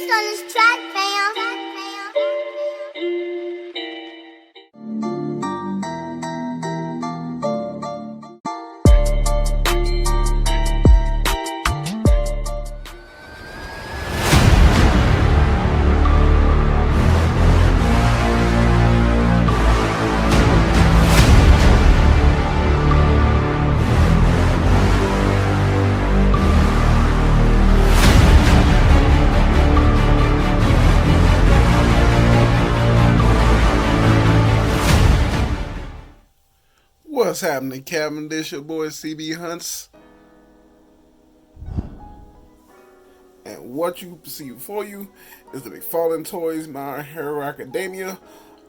beast on this track, fam. What's happening, Kevin? This your boy CB Hunts. And what you see before you is the Mcfarlane Toys My Hero Academia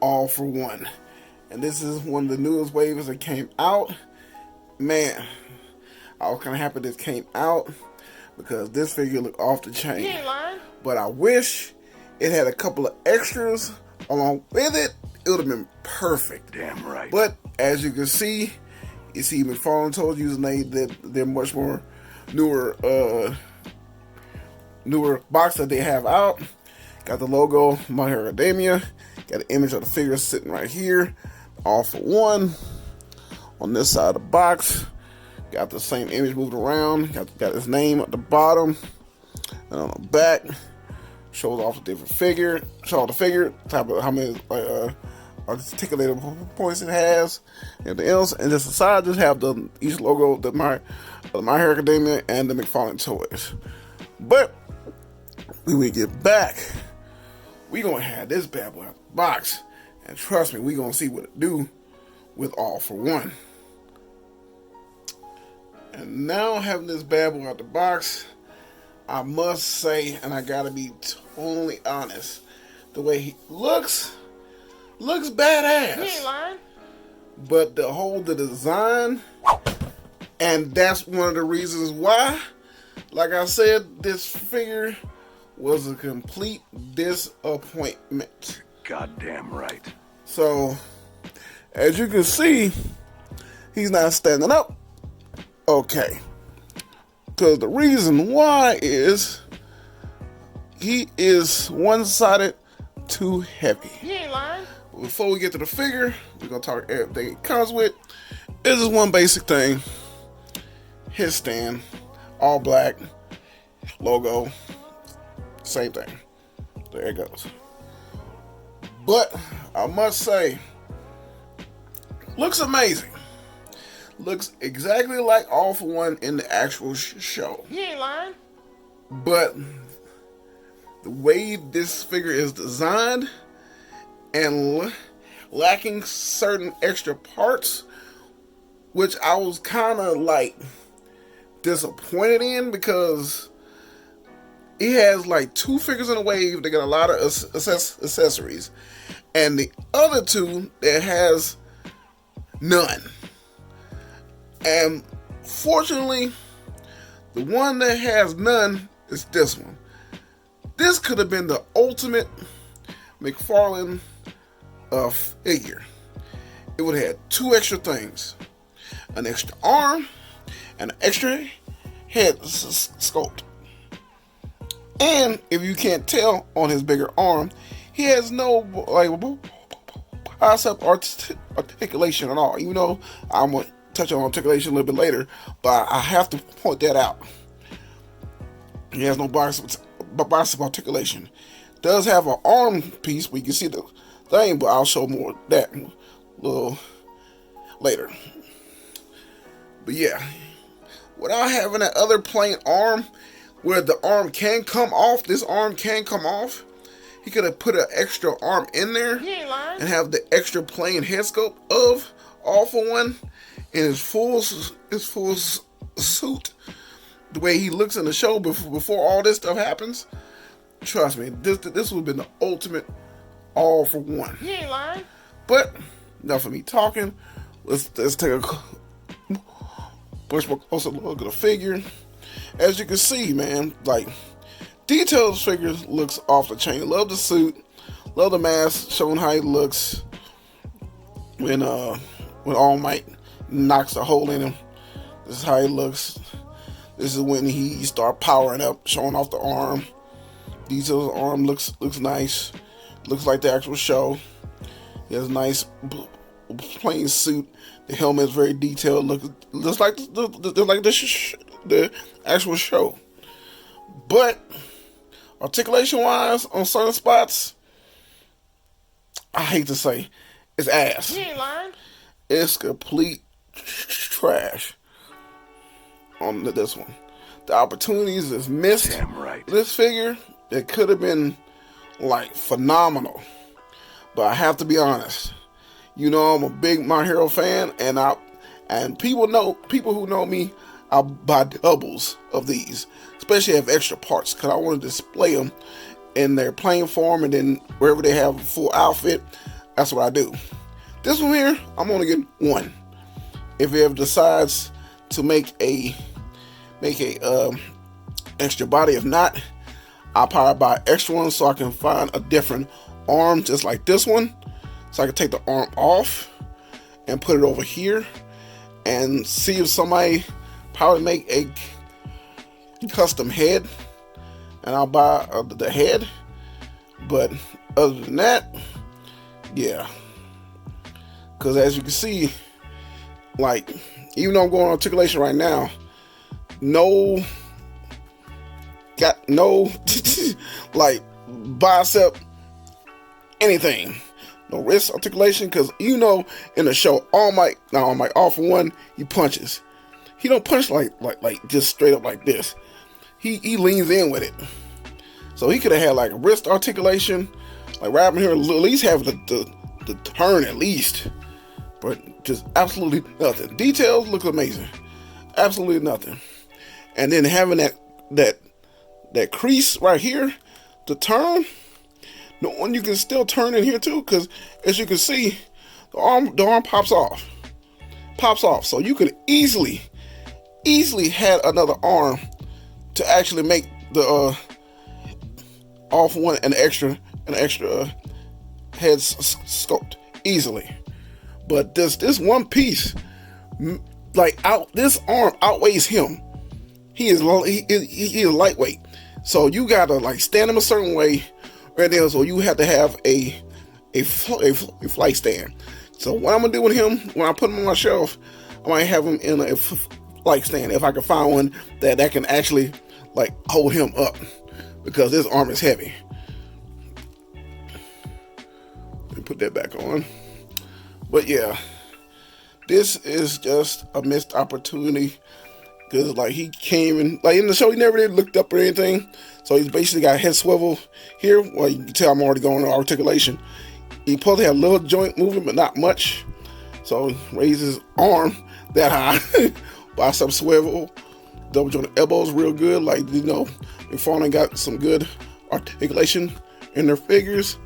All for One. And this is one of the newest waves that came out. Man, I was kind of happy this came out because this figure looked off the chain. You ain't lying. But I wish it had a couple of extras along with it. It would have been perfect. Damn right. But as you can see, you see Mcfarlane told you that they're much more newer box that they have out. Got the logo My Hero Academia. Got an image of the figure sitting right here. All for one. On this side of the box, got the same image moved around. Got his name at the bottom. And on the back, shows off the different figure. Show off the figure, type of how many articulated points it has, everything else, and just the side just have each logo, the My Hero Academia and the Mcfarlane Toys. But when we get back, we gonna have this bad boy out the box, and trust me, we gonna see what it do with All for One. And now having this bad boy out the box, I must say, and I gotta be totally honest, the way he looks badass. You ain't lying. But the design, and that's one of the reasons why, like I said, this figure was a complete disappointment. Goddamn right. So, as you can see, he's not standing up. Okay. Because the reason why is he is one-sided too heavy. You ain't lying. Before we get to the figure, we're going to talk everything it comes with. This is one basic thing. His stand, all black, logo, same thing. There it goes. But I must say, looks amazing. Looks exactly like All for One in the actual show. You ain't lying. But the way this figure is designed and lacking certain extra parts, which I was kind of like disappointed in, because he has like two figures in a wave that got a lot of accessories, and the other two that has none. And fortunately, the one that has none is this one. This could have been the ultimate Mcfarlane figure. It would have had two extra things: an extra arm and an extra head sculpt. And if you can't tell on his bigger arm, he has no bicep articulation at all. Even though I'm going to touch on articulation a little bit later, but I have to point that out. He has no bicep articulation. Does have an arm piece where you can see the thing, but I'll show more of that a little later. But yeah, without having that other plain arm where the arm can come off, this arm can come off, he could have put an extra arm in there and have the extra plain head sculpt of All for One in his full suit, the way he looks in the show before all this stuff happens. Trust me, this would have been the ultimate All for One. You ain't lying. But enough of me talking. Let's take a much more closer look at the figure. As you can see, man, like, detailed figure looks off the chain. Love the suit, love the mask, showing how he looks when All Might knocks a hole in him. This is how he looks. This is when he start powering up, showing off the arm. Details of the arm looks nice. Looks like the actual show. He has a nice plain suit. The helmet is very detailed. Looks like the actual show. But articulation wise, on certain spots, I hate to say, it's ass. You ain't lying. It's complete trash on this one. The opportunities is missed. Damn right. This figure, it could have been like phenomenal. But I have to be honest. You know, I'm a big My Hero fan, and people who know me, I'll buy doubles of these, especially if extra parts, because I want to display them in their plain form, and then wherever they have a full outfit, that's what I do. This one here, I'm gonna get one. If it ever decides to make a extra body, if not, I'll probably buy extra one so I can find a different arm just like this one, so I can take the arm off and put it over here and see if somebody probably make a custom head, and I'll buy the head. But other than that, yeah, because as you can see, like, even though I'm going on articulation right now, got no like bicep anything, no wrist articulation, because you know in the show All Might All For One, he punches. He don't punch like just straight up like this. He leans in with it. So he could have had like a wrist articulation, like right up here, at least have the turn at least. But just absolutely nothing. Details look amazing. Absolutely nothing. And then having that crease right here to turn, the one you can still turn in here too, because as you can see, the arm pops off. So you could easily had another arm to actually make the All For One an extra head sculpt easily. But this one piece, like this arm outweighs him. He is lightweight, so you gotta like stand him a certain way right there. So you have to have a flight stand. So what I'm gonna do with him, when I put him on my shelf, I might have him in a flight stand if I can find one that can actually like hold him up, because this arm is heavy. Let me put that back on. But yeah, this is just a missed opportunity, because like he came in, like in the show he never did looked up or anything, so he's basically got a head swivel here. Well, you can tell I'm already going to articulation. He supposed to have a little joint movement, but not much. So he raises his arm that high, bicep swivel, double jointed elbows real good. Like, you know, Mcfarlane got some good articulation in their figures.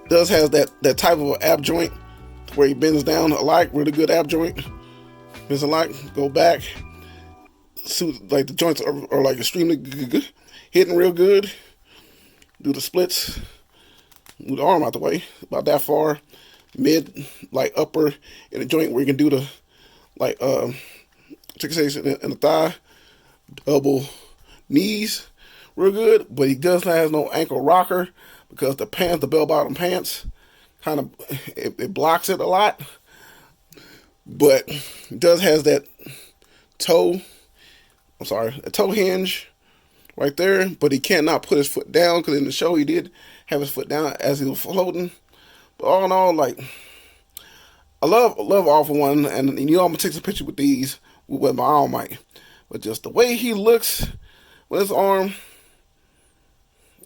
Does has that type of ab joint where he bends down a lot, really good ab joint. Bends a lot, go back. Suit, like the joints are like extremely good, hitting real good. Do the splits, move the arm out the way, about that far, mid, like upper in the joint where you can do the like articulation in the thigh, double knees, real good. But he does not have no ankle rocker, because the pants, the bell bottom pants, kind of it blocks it a lot. But it does has that a toe hinge right there, but he cannot put his foot down, because in the show he did have his foot down as he was floating. But all in all, like, I love All For One, and you know I'm gonna take some picture with these with my All Might, but just the way he looks with his arm,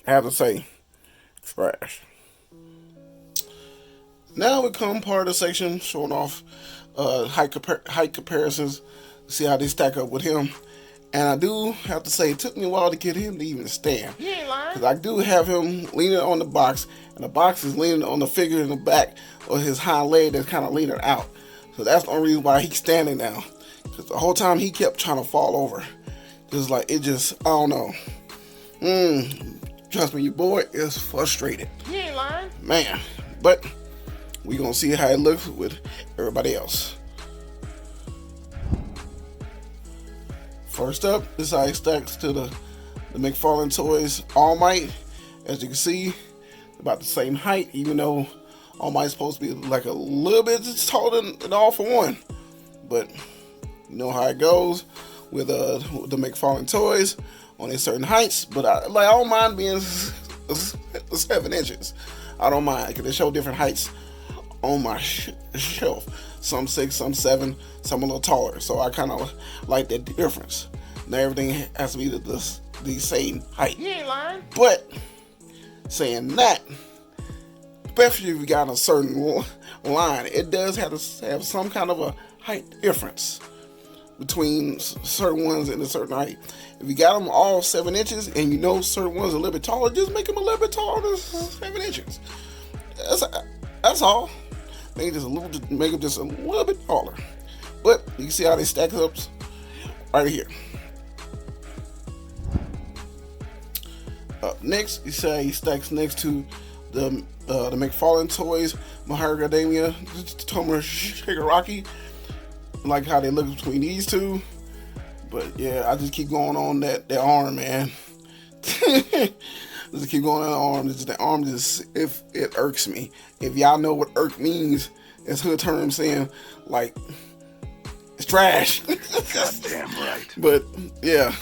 I have to say, trash. Now we come part of the section showing off height comparisons, see how they stack up with him. And I do have to say, it took me a while to get him to even stand. You ain't lying. Because I do have him leaning on the box, and the box is leaning on the figure in the back of his hind leg that's kind of leaning out. So that's the only reason why he's standing now. Because the whole time he kept trying to fall over. Just like, it just, I don't know. Trust me, your boy is frustrated. You ain't lying. Man, but we gonna see how it looks with everybody else. First up, this is how he stacks to the Mcfarlane Toys All Might. As you can see, about the same height, even though All Might's supposed to be like a little bit taller than All for One. But you know how it goes with the Mcfarlane toys on a certain heights. But I don't mind being 7 inches. I don't mind because they show different heights on my shelf. Some 6, some 7, some a little taller. So I kind of like that difference. Now everything has to be the same height. You ain't lying. But saying that, especially if you got a certain line, it does have to have some kind of a height difference between certain ones and a certain height. If you got them all 7 inches and you know certain ones are a little bit taller, just make them a little bit taller than 7 inches. That's all. Make them just a little bit taller. But you can see how they stack up right here. Up next, you say he stacks next to the Mcfarlane toys, My Hero Academia, Tomoe Shigaraki. I like how they look between these two. But yeah, I just keep going on that arm, man. Just keep going on the arm. The arm if it irks me. If y'all know what irk means, it's hood term saying like it's trash. Goddamn right. But yeah,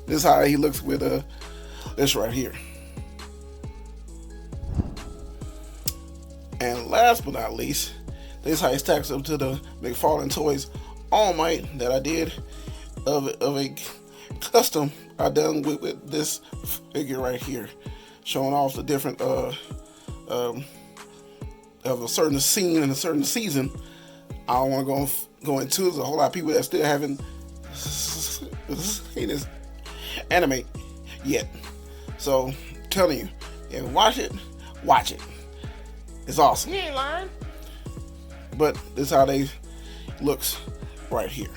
this is how he looks with this right here. And last but not least, this is how he stacks up to the Mcfarlane toys All Might that I did of a custom I done with this figure right here, showing off the different of a certain scene and a certain season. I don't want to go into it. There's a whole lot of people that still haven't seen this anime yet. So I'm telling you, if you watch it, watch it. It's awesome. You ain't lying. But this is how they looks right here.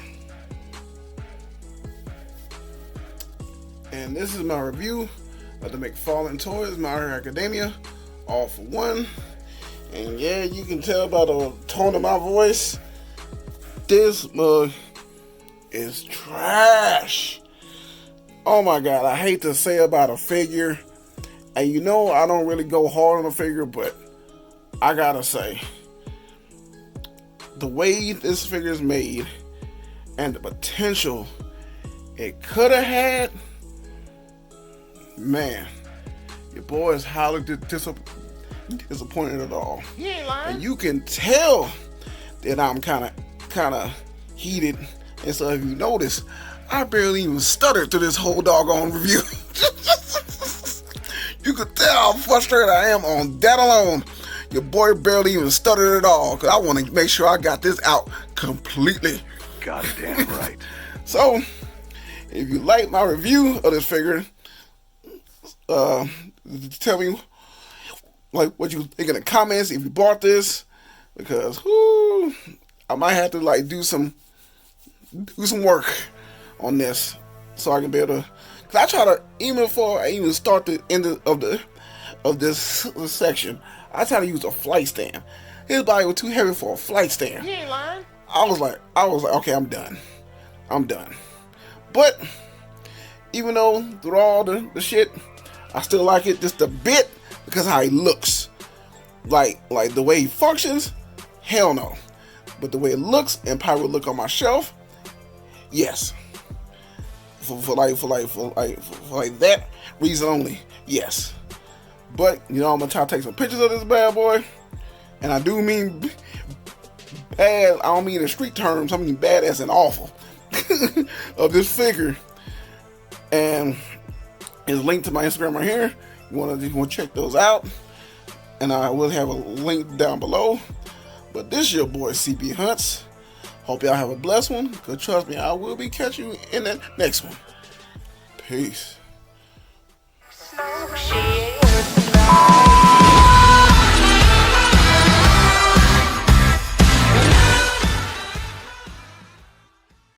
And this is my review of the Mcfarlane toys, My Hero Academia, All for One. And yeah, you can tell by the tone of my voice, this mug is trash. Oh my God, I hate to say about a figure. And you know I don't really go hard on a figure, but I gotta say, the way this figure is made and the potential it could have had, man, your boy is highly disappointed at all. You ain't lying. And you can tell that I'm kind of heated. And so if you notice, I barely even stuttered through this whole doggone review. You could tell how frustrated I am on that alone. Your boy barely even stuttered at all, because I want to make sure I got this out completely. Goddamn right. So, if you like my review of this figure, tell me like what you think in the comments if you bought this, because I might have to do some work on this so I can be able to. Cause I try to, even before I even start the end of this section, I try to use a flight stand. His body was too heavy for a flight stand. You ain't lying. I was like, okay, I'm done. But even though through all the shit, I still like it just a bit because how he looks. Like the way he functions, hell no. But the way it looks and probably would look on my shelf, yes. For that reason only, yes. But you know, I'm gonna try to take some pictures of this bad boy, and I do mean bad. I don't mean in street terms. I mean bad as in awful of this figure. And it's linked to my Instagram right here. You wanna check those out, and I will have a link down below. But this is your boy CB Hunts. Hope y'all have a blessed one. Cause trust me, I will be catching you in that next one. Peace.